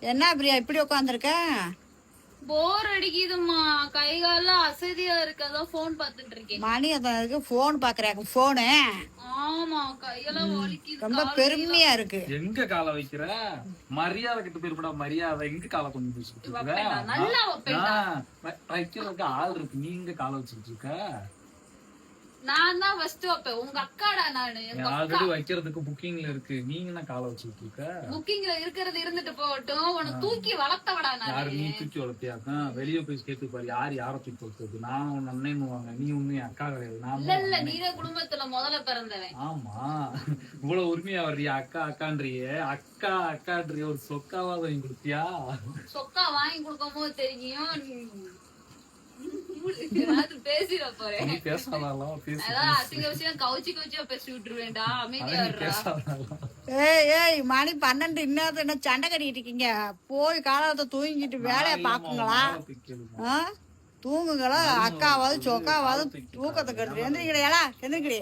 என்ன பிரியா இப்படி உட்காந்துருக்க? போர் அடிக்குதுமா, கை கால அசதியா இருக்கு, அதான் போன் பாத்துட்டு இருக்கேன். மணி அதான் போன் பாக்குறாங்க. போனு ஆமா, கையெல்லாம் வலிக்குது. ரொம்ப பெருமையா இருக்கு. எங்க காலை வைக்கிற? மரியாதை கிட்ட போயிருப்படா. மரியாதை எங்க காலை கொண்டு வச்சுட்டு இருக்க? நல்லா வைக்கிறதுக்கு ஆள் இருக்கு, நீங்க காலை வச்சுட்டு இருக்க? நான் தான் ஃபர்ஸ்ட் வைப்பேன். உங்க அக்காடா நானு. ஆல்ரெடி வைக்கிறதுக்கு புக்கிங்ல இருக்கு, நீங்க என்ன காலை வச்சுட்டு இருக்க? புக்கிங்ல இருக்கிறது இருந்துட்டு போகட்டும், உனக்கு தூக்கி வளர்த்தவடா நான். யாரு நீ தூக்கி வளர்த்தியாக்கா? வெளியே போய் கேட்டு பாரு, யார தூக்கி வளர்த்தது? நான் உன் அண்ணன்னுவாங்க, நீ ஒண்ணு என் அக்கா கிடையாது. நான் இல்ல, நீரே குடும்பத்துல முதல்ல பிறந்தவன். ஆமா, இவ்வளவு உரிமையா வர்றியா? அக்கா அக்கான்றியே, அக்கா அக்கான்றிய ஒரு சொக்காவா வாங்கி கொடுத்தியா? சொக்கா வாங்கி கொடுக்கும் போது தெரியும் பேசிட போறேன். அசிங்க விஷயம் கவுச்சி கவுச்சியா பேசி விட்டுருவேன்டா. அமைதியா ஏய் மணி 12 இன்னும் என்ன சண்டை கட்டிட்டு இருக்கீங்க? போய் காலத்தை தூங்கிட்டு வேலையை பாக்குங்களா? தூங்குங்களா? அக்காவாவது சொக்காவாவது தூக்கத்தை கட்டு. எந்திரிக்கடையாளா? எந்திரிக்கடி.